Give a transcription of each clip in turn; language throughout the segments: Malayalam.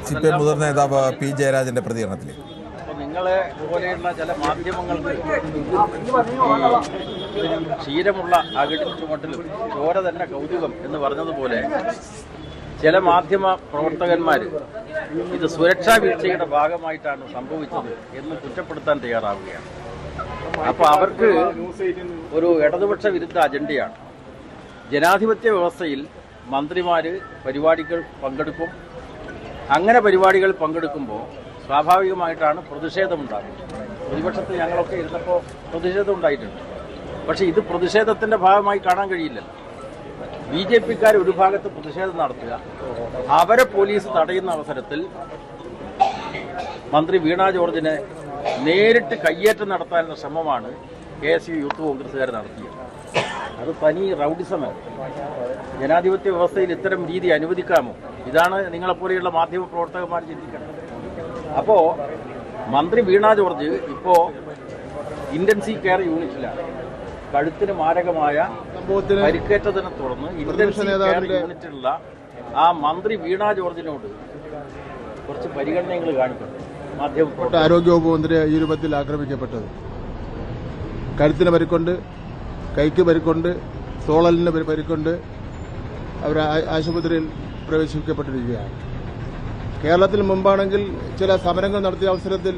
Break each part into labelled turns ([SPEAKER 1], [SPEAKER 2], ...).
[SPEAKER 1] CPM മുതിർന്ന നേതാവ് പി ജയരാജന്റെ പ്രതികരണത്തിൽ
[SPEAKER 2] നിങ്ങളെ പോലെയുള്ള ചില മാധ്യമങ്ങൾക്ക് ക്ഷീരമുള്ള അകിടിൽ ചുമട്ടിലും ചോര തന്നെ കൗതുകം എന്ന് പറഞ്ഞതുപോലെ ചില മാധ്യമ പ്രവർത്തകന്മാർ ഇത് സുരക്ഷാ വീഴ്ചയുടെ ഭാഗമായിട്ടാണ് സംഭവിച്ചത് എന്ന് കുറ്റപ്പെടുത്താൻ തയ്യാറാവുകയാണ്. അപ്പോൾ അവർക്ക് ഒരു ഇടതുപക്ഷ വിരുദ്ധ അജണ്ടയാണ്. ജനാധിപത്യ വ്യവസ്ഥയിൽ മന്ത്രിമാർ പരിപാടികൾ പങ്കെടുക്കും. അങ്ങനെ പരിപാടികൾ പങ്കെടുക്കുമ്പോൾ സ്വാഭാവികമായിട്ടാണ് പ്രതിഷേധമുണ്ടാകുന്നത്. പ്രതിപക്ഷത്ത് ഞങ്ങളൊക്കെ ഇരുന്നപ്പോൾ പ്രതിഷേധം ഉണ്ടായിട്ടുണ്ട്. പക്ഷേ ഇത് പ്രതിഷേധത്തിൻ്റെ ഭാഗമായി കാണാൻ കഴിയില്ലല്ലോ. BJP-ക്കാർ ഒരു ഭാഗത്ത് പ്രതിഷേധം നടത്തുക, അവരെ പോലീസ് തടയുന്ന അവസരത്തിൽ മന്ത്രി വീണ ജോർജിനെ നേരിട്ട് കയ്യേറ്റം നടത്താനുള്ള ശ്രമമാണ് KSU യൂത്ത് കോൺഗ്രസ്സുകാർ നടത്തിയത്. അത് തനി റൗഡിസമാണ്. ജനാധിപത്യ വ്യവസ്ഥയിൽ ഇത്തരം രീതി അനുവദിക്കാമോ? ഇതാണ് നിങ്ങളെപ്പോലെയുള്ള മാധ്യമ പ്രവർത്തകന്മാർ ചിന്തിക്കുന്നത്. അപ്പോൾ മന്ത്രി വീണ ജോർജ് ഇപ്പോൾ ഇൻറ്റൻസീവ് കെയർ യൂണിറ്റിലാണ്. കഴുത്തിന് മാരകമായ പരിക്കേറ്റതിനെ തുടർന്ന് ഇൻറ്റൻസീവ് കെയർ യൂണിറ്റിലുള്ള ആ മന്ത്രി വീണ ജോർജിനോട് കുറച്ച് പരിഗണനകൾ കാണിക്കണം.
[SPEAKER 3] ആരോഗ്യവകുപ്പ് മന്ത്രി ഈ രൂപത്തിൽ ആക്രമിക്കപ്പെട്ടത് കഴുത്തിന് പരിക്കൊണ്ട്, കൈക്ക് പരിക്കൊണ്ട്, സോളലിന് പരിക്കൊണ്ട് അവർ ആശുപത്രിയിൽ പ്രവേശിപ്പിക്കപ്പെട്ടിരിക്കുകയാണ്. കേരളത്തിൽ മുമ്പാണെങ്കിൽ ചില സമരങ്ങൾ നടത്തിയ അവസരത്തിൽ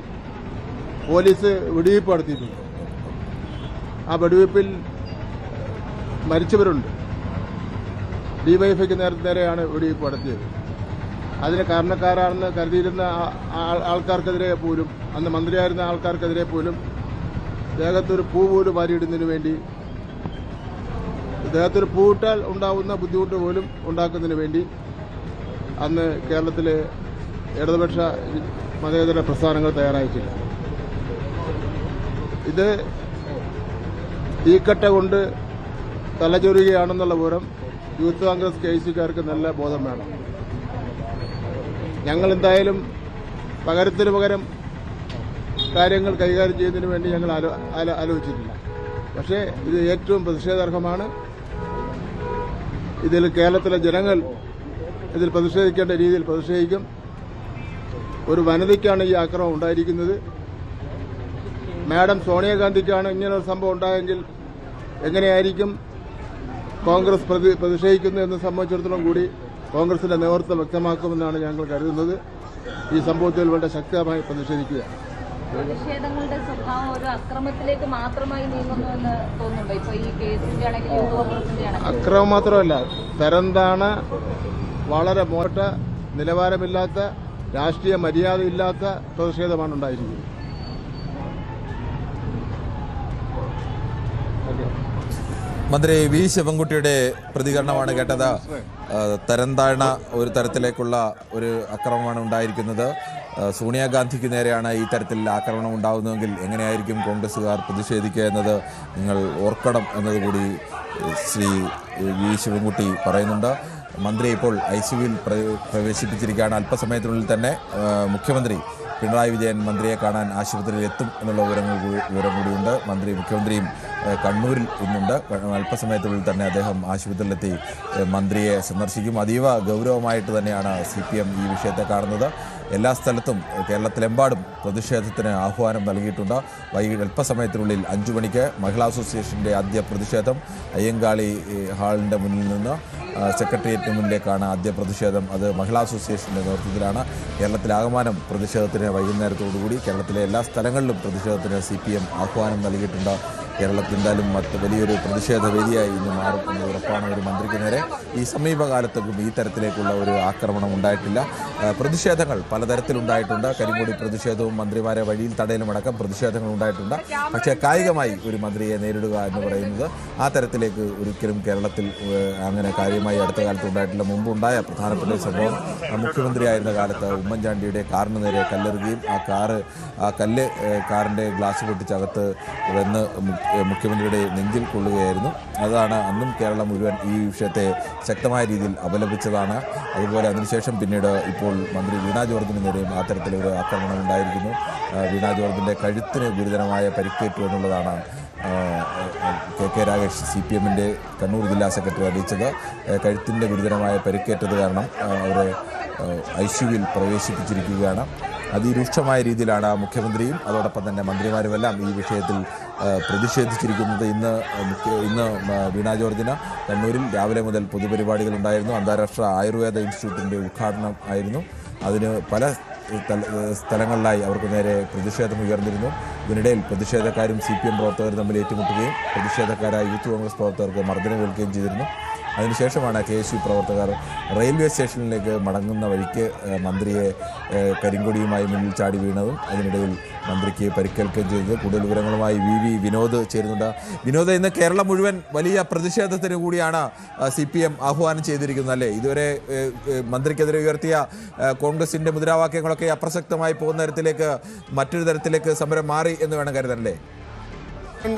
[SPEAKER 3] പോലീസ് വെടിവയ്പ് നടത്തിയിട്ടുണ്ട്. ആ വെടിവയ്പ്പിൽ മരിച്ചവരുണ്ട്. DYFIക്ക് നേരെയാണ് വെടിവയ്പ് നടത്തിയത്. അതിന് കാരണക്കാരാണെന്ന് കരുതിയിരുന്ന ആൾക്കാർക്കെതിരെ പോലും, അന്ന് മന്ത്രിയായിരുന്ന ആൾക്കാർക്കെതിരെ പോലും ദേഹത്തൊരു പൂ പോലും വാരിയിടുന്നതിന് വേണ്ടി, ദേഹത്തൊരു പൂവിട്ടാൽ ഉണ്ടാവുന്ന ബുദ്ധിമുട്ട് പോലും ഉണ്ടാക്കുന്നതിന് വേണ്ടി അന്ന് കേരളത്തിലെ ഇടതുപക്ഷ മതേതര പ്രസ്ഥാനങ്ങൾ തയ്യാറായിട്ടില്ല. ഇത് തീക്കട്ട കൊണ്ട് തലചൊരുകയാണെന്നുള്ള വിവരം യൂത്ത് കോൺഗ്രസ് KSUക്കാർക്ക് നല്ല ബോധം വേണം. ഞങ്ങൾ എന്തായാലും പകരത്തിന് പകരം കാര്യങ്ങൾ കൈകാര്യം ചെയ്യുന്നതിന് വേണ്ടി ഞങ്ങൾ ആലോചിച്ചിട്ടില്ല. പക്ഷേ ഇത് ഏറ്റവും പ്രതിഷേധാർഹമാണ്. ഇതിൽ കേരളത്തിലെ ജനങ്ങൾ ഇതിൽ പ്രതിഷേധിക്കേണ്ട രീതിയിൽ പ്രതിഷേധിക്കും. ഒരു വനിതയ്ക്കാണ് ഈ ആക്രമണം ഉണ്ടായിരിക്കുന്നത്. മാഡം സോണിയാഗാന്ധിക്കാണ് ഇങ്ങനൊരു സംഭവം ഉണ്ടായെങ്കിൽ എങ്ങനെയായിരിക്കും കോൺഗ്രസ് പ്രതിഷേധിക്കുന്നത് എന്ന് സംബന്ധിച്ചിടത്തോളം കൂടി കോൺഗ്രസിന്റെ നേതൃത്വം വ്യക്തമാക്കുമെന്നാണ് ഞങ്ങൾ കരുതുന്നത്. ഈ സംഭവത്തിൽ വളരെ ശക്തമായി പ്രതിഷേധിക്കുക.
[SPEAKER 4] പ്രതിഷേധങ്ങളുടെ സ്വഭാവം ഒരു അക്രമത്തിലേക്ക് മാത്രമായി നീങ്ങുന്നുവെന്ന് തോന്നുന്നുണ്ടോ? ഇപ്പോൾ ഈ കേസിന്റെ ആണെങ്കിൽ യൂത്ത് കോൺഗ്രസിന്റെ
[SPEAKER 3] അക്രമം മാത്രമല്ല, തരംതാണ വളരെ മോശ നിലവാരമില്ലാത്ത, രാഷ്ട്രീയ മര്യാദയില്ലാത്ത പ്രതിഷേധമാണ് ഉണ്ടായിരിക്കുന്നത്.
[SPEAKER 1] മന്ത്രി വി ശിവൻകുട്ടിയുടെ പ്രതികരണമാണ് കേട്ടത്. തരംതാഴ്ന്ന ഒരു തരത്തിലേക്കുള്ള ഒരു ആക്രമണമാണ് ഉണ്ടായിരിക്കുന്നത്. സോണിയാഗാന്ധിക്ക് നേരെയാണ് ഈ തരത്തിൽ ആക്രമണം ഉണ്ടാകുന്നതെങ്കിൽ എങ്ങനെയായിരിക്കും കോൺഗ്രസ്സുകാർ പ്രതിഷേധിക്കുക എന്നത് നിങ്ങൾ ഓർക്കണം എന്നതുകൂടി ശ്രീ വി ശിവൻകുട്ടി പറയുന്നുണ്ട്. മന്ത്രിയെ ഇപ്പോൾ ICUവിൽ പ്രവേശിപ്പിച്ചിരിക്കുകയാണ്. അല്പസമയത്തിനുള്ളിൽ തന്നെ മുഖ്യമന്ത്രി പിണറായി വിജയൻ മന്ത്രിയെ കാണാൻ ആശുപത്രിയിൽ എത്തും എന്നുള്ള വിവരം കൂടിയുണ്ട്. മുഖ്യമന്ത്രിയും കണ്ണൂരിൽ ഇന്നുണ്ട്. അല്പസമയത്തിനുള്ളിൽ തന്നെ അദ്ദേഹം ആശുപത്രിയിലെത്തി മന്ത്രിയെ സന്ദർശിക്കും. അതീവ ഗൗരവമായിട്ട് തന്നെയാണ് CPM ഈ വിഷയത്തെ കാണുന്നത്. എല്ലാ സ്ഥലത്തും കേരളത്തിലെമ്പാടും പ്രതിഷേധത്തിന് ആഹ്വാനം നൽകിയിട്ടുണ്ട്. വൈകിട്ട് അല്പസമയത്തിനുള്ളിൽ 5 മണിക്ക് മഹിളാ അസോസിയേഷൻ്റെ ആദ്യ പ്രതിഷേധം അയ്യങ്കാളി ഹാളിൻ്റെ മുന്നിൽ നിന്ന് സെക്രട്ടേറിയറ്റിന് മുന്നിലേക്കാണ് ആദ്യ പ്രതിഷേധം. അത് മഹിളാ അസോസിയേഷൻ്റെ നേതൃത്വത്തിലാണ്. കേരളത്തിലാകമാനം പ്രതിഷേധത്തിന് വൈകുന്നേരത്തോടുകൂടി കേരളത്തിലെ എല്ലാ സ്ഥലങ്ങളിലും പ്രതിഷേധത്തിന് CPM ആഹ്വാനം നൽകിയിട്ടുണ്ട്. കേരളത്തിൽ എന്തായാലും വലിയൊരു പ്രതിഷേധ വേദിയായി ഇന്ന് മാറും എന്ന് ഉറപ്പാണ് ഒരു മന്ത്രിക്ക് നേരെ. ഈ സമീപകാലത്തേക്കും ഈ തരത്തിലേക്കുള്ള ഒരു ആക്രമണം ഉണ്ടായിട്ടില്ല. പ്രതിഷേധങ്ങൾ പലതരത്തിലുണ്ടായിട്ടുണ്ട്. കരിങ്കൊടി പ്രതിഷേധവും മന്ത്രിമാരെ വഴിയിൽ തടയലുമടക്കം പ്രതിഷേധങ്ങൾ ഉണ്ടായിട്ടുണ്ട്. പക്ഷേ കായികമായി ഒരു മന്ത്രിയെ നേരിടുക എന്ന് പറയുന്നത് ആ തരത്തിലേക്ക് ഒരിക്കലും കേരളത്തിൽ അങ്ങനെ കാര്യമായി അടുത്ത കാലത്ത് ഉണ്ടായിട്ടില്ല. മുമ്പുണ്ടായ പ്രധാനപ്പെട്ട സംഭവം മുഖ്യമന്ത്രിയായിരുന്ന കാലത്ത് ഉമ്മൻചാണ്ടിയുടെ കാറിന് നേരെ കല്ലെറുകയും ആ കല്ല് കാറിൻ്റെ ഗ്ലാസ് പൊട്ടിച്ചകത്ത് വന്ന് മുഖ്യമന്ത്രിയുടെ നെഞ്ചിൽ കൊള്ളുകയായിരുന്നു. അതാണ് അന്നും കേരളം മുഴുവൻ ഈ വിഷയത്തെ ശക്തമായ രീതിയിൽ അപലപിച്ചതാണ്. അതുപോലെ അതിനുശേഷം പിന്നീട് ഇപ്പോൾ മന്ത്രി വീണ ജോർജിന് നേരെയും ആ തരത്തിലൊരു ആക്രമണം ഉണ്ടായിരിക്കുന്നു. വീണ ജോർജിൻ്റെ കഴുത്തിന് ഗുരുതരമായ പരിക്കേറ്റു എന്നുള്ളതാണ് കെ രാഗേഷ് CPM-ൻ്റെ കണ്ണൂർ ജില്ലാ സെക്രട്ടറി അറിയിച്ചത്. കഴുത്തിൻ്റെ ഗുരുതരമായ പരിക്കേറ്റത് കാരണം അവരെ ICU-വിൽ പ്രവേശിപ്പിച്ചിരിക്കുകയാണ്. അതിരൂക്ഷമായ രീതിയിലാണ് മുഖ്യമന്ത്രിയും അതോടൊപ്പം തന്നെ മന്ത്രിമാരുമെല്ലാം ഈ വിഷയത്തിൽ പ്രതിഷേധിച്ചിരിക്കുന്നത്. ഇന്ന് വീണ ജോർജിന് കണ്ണൂരിൽ രാവിലെ മുതൽ പൊതുപരിപാടികളുണ്ടായിരുന്നു. അന്താരാഷ്ട്ര ആയുർവേദ ഇൻസ്റ്റിറ്റ്യൂട്ടിൻ്റെ ഉദ്ഘാടനം ആയിരുന്നു. അതിന് പല സ്ഥലങ്ങളിലായി അവർക്ക് നേരെ പ്രതിഷേധം ഉയർന്നിരുന്നു. ഇതിനിടയിൽ പ്രതിഷേധക്കാരും CPM പ്രവർത്തകരും തമ്മിൽ ഏറ്റുമുട്ടുകയും പ്രതിഷേധക്കാരായ യൂത്ത് കോൺഗ്രസ് പ്രവർത്തകർക്ക് മർദ്ദനമേൽക്കുകയും ചെയ്തിരുന്നു. അതിനുശേഷമാണ് KSU പ്രവർത്തകർ റെയിൽവേ സ്റ്റേഷനിലേക്ക് മടങ്ങുന്ന വഴിക്ക് മന്ത്രിയെ കരിങ്കൊടിയുമായി മുന്നിൽ ചാടി വീണതും അതിനിടയിൽ മന്ത്രിക്ക് പരിക്കേൽക്കുകയും ചെയ്തത്. കൂടുതൽ വിവരങ്ങളുമായി VV വിനോദ് ചേരുന്നുണ്ട്. വിനോദ്, ഇന്ന് കേരളം മുഴുവൻ വലിയ പ്രതിഷേധത്തിന് കൂടിയാണ് CPM ആഹ്വാനം ചെയ്തിരിക്കുന്നത് അല്ലേ? ഇതുവരെ മന്ത്രിക്കെതിരെ ഉയർത്തിയ കോൺഗ്രസിൻ്റെ മുദ്രാവാക്യങ്ങളൊക്കെ അപ്രസക്തമായി പോകുന്ന തരത്തിലേക്ക് മറ്റൊരു തരത്തിലേക്ക് സമരം മാറി എന്ന് വേണം കരുതല്ലേ?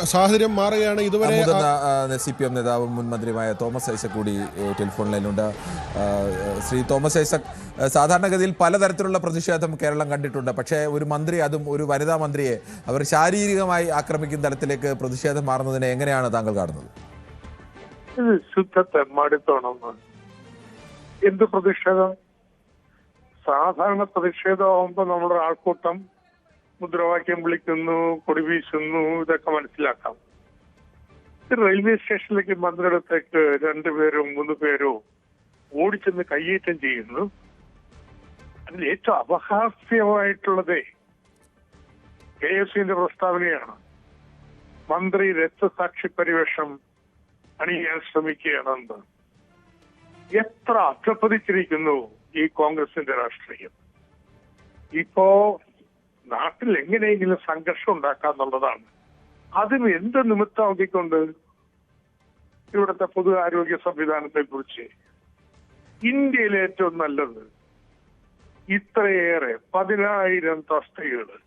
[SPEAKER 5] സാഹചര്യം മാറുകയാണ്. ഇതുവരെ
[SPEAKER 1] CPM നേതാവും മുൻ മന്ത്രിയുമായ തോമസ് ഐസക് കൂടി ടെലിഫോൺ ലൈനിലുണ്ട്. ശ്രീ തോമസ് ഐസക്, സാധാരണഗതിയിൽ പലതരത്തിലുള്ള പ്രതിഷേധം കേരളം കണ്ടിട്ടുണ്ട്. പക്ഷേ ഒരു മന്ത്രി, അതും ഒരു വനിതാ മന്ത്രിയെ അവർ ശാരീരികമായി ആക്രമിക്കുന്ന തലത്തിലേക്ക് പ്രതിഷേധം മാറുന്നതിനെ എങ്ങനെയാണ് താങ്കൾ കാണുന്നത്?
[SPEAKER 6] ഇത് ശുദ്ധ തെമ്മാടിത്തോണമെന്ന്. എന്ത് പ്രതിഷേധം? സാധാരണ പ്രതിഷേധമാകുമ്പോൾ നമ്മുടെ ആൾക്കൂട്ടം മുദ്രാവാക്യം വിളിക്കുന്നു, കൊടി വീശുന്നു, ഇതൊക്കെ മനസ്സിലാക്കാം. റെയിൽവേ സ്റ്റേഷനിലേക്ക് മന്ത്രിയിടത്തേക്ക് 2 പേരോ 3 പേരോ ഓടിച്ചെന്ന് കയ്യേറ്റം ചെയ്യുന്നു. അതിൽ ഏറ്റവും അപഹാസ്യമായിട്ടുള്ളത് KSUവിന്റെ പ്രസ്താവനയാണ്. മന്ത്രി രക്തസാക്ഷി പരിവേഷം അണിയാൻ ശ്രമിക്കുകയാണെന്ന്. എത്ര അധപ്പതിച്ചിരിക്കുന്നു ഈ കോൺഗ്രസിന്റെ രാഷ്ട്രീയം. ഇപ്പോ നാട്ടിൽ എങ്ങനെയെങ്കിലും സംഘർഷം ഉണ്ടാക്കാന്നുള്ളതാണ്. അതിന് എന്ത് നിമിത്തമാക്കിക്കൊണ്ട് ഇവിടുത്തെ പൊതു ആരോഗ്യ സംവിധാനത്തെ കുറിച്ച് ഇന്ത്യയിലെ ഏറ്റവും നല്ലത് ഇത്രയേറെ 10,000 തസ്തികകൾ,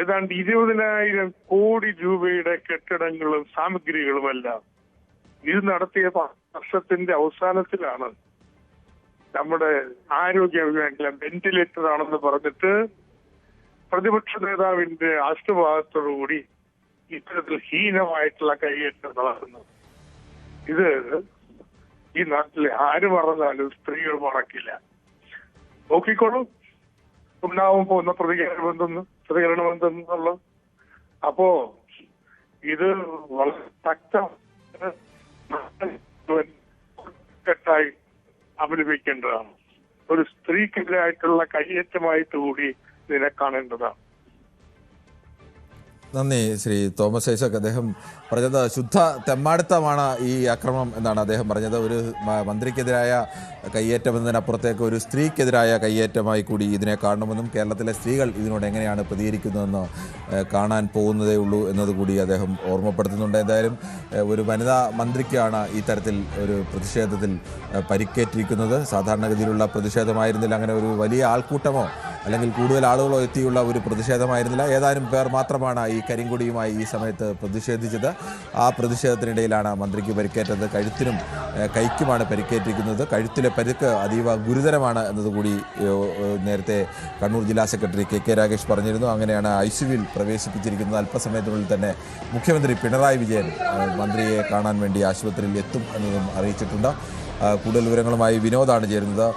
[SPEAKER 6] ഏതാണ്ട് 20,000 കോടി രൂപയുടെ കെട്ടിടങ്ങളും സാമഗ്രികളുമെല്ലാം ഇത് നടത്തിയ വർഷത്തിന്റെ അവസാനത്തിലാണ് നമ്മുടെ ആരോഗ്യ മേഖല വെന്റിലേറ്റർ ആണെന്ന് പറഞ്ഞിട്ട് പ്രതിപക്ഷ നേതാവിന്റെ ആശീർവാദത്തോടുകൂടി ഇത്തരത്തിൽ ഹീനമായിട്ടുള്ള കൈയേറ്റം നടക്കുന്നത്. ഇത് ഈ നാട്ടിലെ ആര് പറഞ്ഞാലും സ്ത്രീകൾ മറക്കില്ല. നോക്കിക്കോളൂ, ഉണ്ടാവാൻ പോകുന്ന പ്രതികരണം എന്തെന്നുള്ളത്. അപ്പോ ഇത് വളരെ ശക്തമായി അഭിനയിക്കേണ്ടതാണ്. ഒരു സ്ത്രീക്കെതിരായിട്ടുള്ള കയ്യേറ്റമായിട്ട് കൂടി ഇതിനെ കാണേണ്ടതാണ്.
[SPEAKER 1] നന്ദി ശ്രീ തോമസ് ഐസക്. അദ്ദേഹം പറഞ്ഞത് ശുദ്ധ തെമ്മാടിത്തമാണ് ഈ ആക്രമണം എന്നാണ് അദ്ദേഹം പറഞ്ഞത്. ഒരു മന്ത്രിക്കെതിരായ കയ്യേറ്റം എന്നതിനപ്പുറത്തേക്ക് ഒരു സ്ത്രീക്കെതിരായ കയ്യേറ്റമായി കൂടി ഇതിനെ കാണണമെന്നും കേരളത്തിലെ സ്ത്രീകൾ ഇതിനോട് എങ്ങനെയാണ് പ്രതികരിക്കുന്നതെന്ന് കാണാൻ പോകുന്നതേ ഉള്ളൂ എന്നതുകൂടി അദ്ദേഹം ഓർമ്മപ്പെടുത്തുന്നുണ്ട്. എന്തായാലും ഒരു വനിതാ മന്ത്രിക്കാണ് ഈ തരത്തിൽ ഒരു പ്രതിഷേധത്തിൽ പരിക്കേറ്റിരിക്കുന്നത്. സാധാരണഗതിയിലുള്ള പ്രതിഷേധമായിരുന്നില്ല, അങ്ങനെ ഒരു വലിയ ആൾക്കൂട്ടമോ അല്ലെങ്കിൽ കൂടുതൽ ആളുകളോ എത്തിയുള്ള ഒരു പ്രതിഷേധമായിരുന്നില്ല. ഏതാനും പേർ മാത്രമാണ് ഈ കരിങ്കൊടിയുമായി ഈ സമയത്ത് പ്രതിഷേധിച്ചത്. ആ പ്രതിഷേധത്തിനിടയിലാണ് മന്ത്രിക്ക് പരിക്കേറ്റത്. കഴുത്തിനും കൈക്കുമാണ് പരിക്കേറ്റിരിക്കുന്നത്. കഴുത്തിലെ പരിക്ക് അതീവ ഗുരുതരമാണ് എന്നതുകൂടി നേരത്തെ കണ്ണൂർ ജില്ലാ സെക്രട്ടറി കെ രാഗേഷ് പറഞ്ഞിരുന്നു. അങ്ങനെയാണ് ICU-വിൽ പ്രവേശിപ്പിച്ചിരിക്കുന്നത്. അല്പസമയത്തിനുള്ളിൽ തന്നെ മുഖ്യമന്ത്രി പിണറായി വിജയൻ മന്ത്രിയെ കാണാൻ വേണ്ടി ആശുപത്രിയിൽ എത്തും എന്നതും അറിയിച്ചിട്ടുണ്ട്. കൂടുതൽ വിവരങ്ങളുമായി വിനോദാണ് ചേരുന്നത്.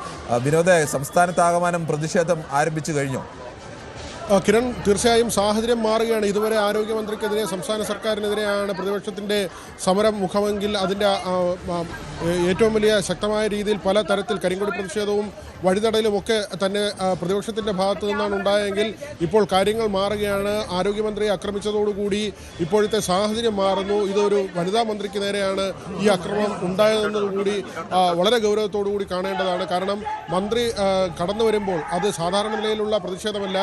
[SPEAKER 1] വിനോദ്, സംസ്ഥാനത്താകമാനം പ്രതിഷേധം ആരംഭിച്ചു കഴിഞ്ഞു?
[SPEAKER 5] കിരൺ, തീർച്ചയായും സാഹചര്യം മാറുകയാണ്. ഇതുവരെ ആരോഗ്യമന്ത്രിക്കെതിരെ, സംസ്ഥാന സർക്കാരിനെതിരെയാണ് പ്രതിപക്ഷത്തിൻ്റെ സമരം മുഖമെങ്കിൽ അതിൻ്റെ ഏറ്റവും വലിയ ശക്തമായ രീതിയിൽ പല തരത്തിൽ കരിങ്കൊടി പ്രതിഷേധവും വഴിതടയിലും ഒക്കെ തന്നെ പ്രതിപക്ഷത്തിൻ്റെ ഭാഗത്തു നിന്നാണ് ഉണ്ടായെങ്കിൽ ഇപ്പോൾ കാര്യങ്ങൾ മാറുകയാണ്. ആരോഗ്യമന്ത്രിയെ ആക്രമിച്ചതോടുകൂടി ഇപ്പോഴത്തെ സാഹചര്യം മാറുന്നു. ഇതൊരു വനിതാ മന്ത്രിക്ക് നേരെയാണ് ഈ ആക്രമണം ഉണ്ടായതെന്നതുകൂടി വളരെ ഗൗരവത്തോടു കൂടി കാണേണ്ടതാണ്. കാരണം മന്ത്രി കടന്നു വരുമ്പോൾ അത് സാധാരണ നിലയിലുള്ള പ്രതിഷേധമല്ല.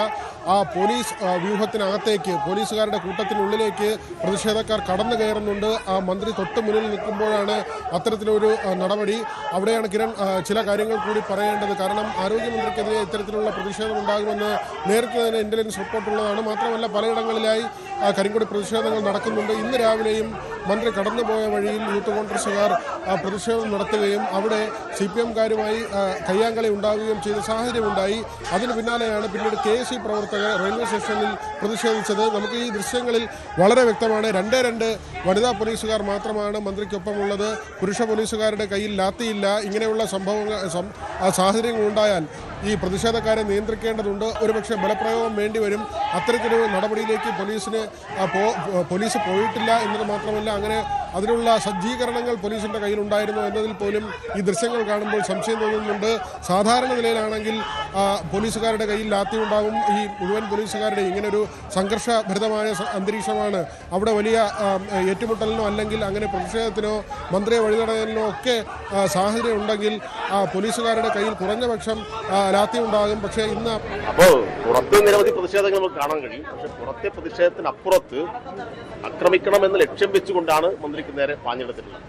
[SPEAKER 5] ആ പോലീസ് വ്യൂഹത്തിനകത്തേക്ക്, പോലീസുകാരുടെ കൂട്ടത്തിനുള്ളിലേക്ക് പ്രതിഷേധക്കാർ കടന്നു കയറുന്നുണ്ട്. ആ മന്ത്രി തൊട്ട് മുന്നിൽ നിൽക്കുമ്പോഴാണ് അത്തരത്തിലൊരു നടപടി. അവിടെയാണ് കിരൺ ചില കാര്യങ്ങൾ കൂടി പറയേണ്ടത്. കാരണം ആരോഗ്യമന്ത്രിക്കെതിരെ ഇത്തരത്തിലുള്ള പ്രതിഷേധം ഉണ്ടാകുമെന്ന് നേരത്തെ തന്നെ ഇന്റലിജൻസ് റിപ്പോർട്ടുള്ളതാണ്. മാത്രമല്ല പലയിടങ്ങളിലായി കരിങ്കൊടി പ്രതിഷേധങ്ങൾ നടക്കുന്നുണ്ട്. ഇന്ന് രാവിലെയും മന്ത്രി കടന്നുപോയ വഴിയിൽ യൂത്ത് കോൺഗ്രസുകാർ പ്രതിഷേധം നടത്തുകയും അവിടെ CPM-കാരുമായി കയ്യാങ്കളി ഉണ്ടാവുകയും ചെയ്ത സാഹചര്യമുണ്ടായി. അതിന് പിന്നാലെയാണ് പിന്നീട് KSC പ്രവർത്തകർ റെയിൽവേ സ്റ്റേഷനിൽ പ്രതിഷേധിച്ചത്. നമുക്ക് ഈ ദൃശ്യങ്ങളിൽ വളരെ വ്യക്തമാണ്. 2 വനിതാ പോലീസുകാർ മാത്രമാണ് മന്ത്രിക്കൊപ്പമുള്ളത്. പുരുഷ പോലീസുകാരുടെ കയ്യിൽ ലാത്തിയില്ല. ഇങ്ങനെയുള്ള സാഹചര്യങ്ങളുണ്ടായാൽ ഈ പ്രതിഷേധക്കാരെ നിയന്ത്രിക്കേണ്ടതുണ്ട്. ഒരുപക്ഷെ ബലപ്രയോഗം വേണ്ടിവരും. അത്തരത്തിലൊരു നടപടിയിലേക്ക് പോലീസ് പോയിട്ടില്ല എന്നത് മാത്രമല്ല, അങ്ങനെ അതിനുള്ള സജ്ജീകരണങ്ങൾ പോലീസിന്റെ കയ്യിലുണ്ടായിരുന്നു എന്നതിൽ പോലും ഈ ദൃശ്യങ്ങൾ കാണുമ്പോൾ സംശയം തോന്നുന്നുണ്ട്. സാധാരണ നിലയിലാണെങ്കിൽ പോലീസുകാരുടെ കയ്യിൽ ലാത്തി ഉണ്ടാകും. ഈ മുഴുവൻ പോലീസുകാരുടെ ഇങ്ങനൊരു സംഘർഷഭരിതമായ അന്തരീക്ഷമാണ്. അവിടെ വലിയ ഏറ്റുമുട്ടലിനോ അല്ലെങ്കിൽ അങ്ങനെ പ്രതിഷേധത്തിനോ മന്ത്രിയെ വഴിതടയലിനോ ഒക്കെ സാഹചര്യം ഉണ്ടെങ്കിൽ പോലീസുകാരുടെ കയ്യിൽ കുറഞ്ഞപക്ഷം ലാത്തി ഉണ്ടാകും. പക്ഷേ ഇന്ന്
[SPEAKER 7] അപ്പോൾ പുറത്ത് നിരവധി പ്രതിഷേധങ്ങൾ നമുക്ക് കാണാൻ കഴിയും. പക്ഷെ പുറത്തെ പ്രതിഷേധത്തിനപ്പുറത്ത് ആക്രമിക്കണമെന്ന് ലക്ഷ്യം വെച്ചുകൊണ്ടാണ് മന്ത്രിക്ക് നേരെ പാഞ്ഞെടുത്തിട്ടുള്ളത്.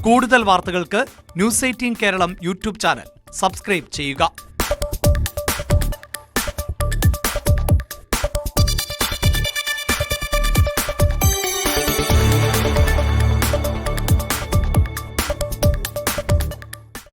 [SPEAKER 8] കൂടുതൽ വാർത്തകൾക്ക് News 18 Keralam YouTube channel subscribe ചെയ്യുക.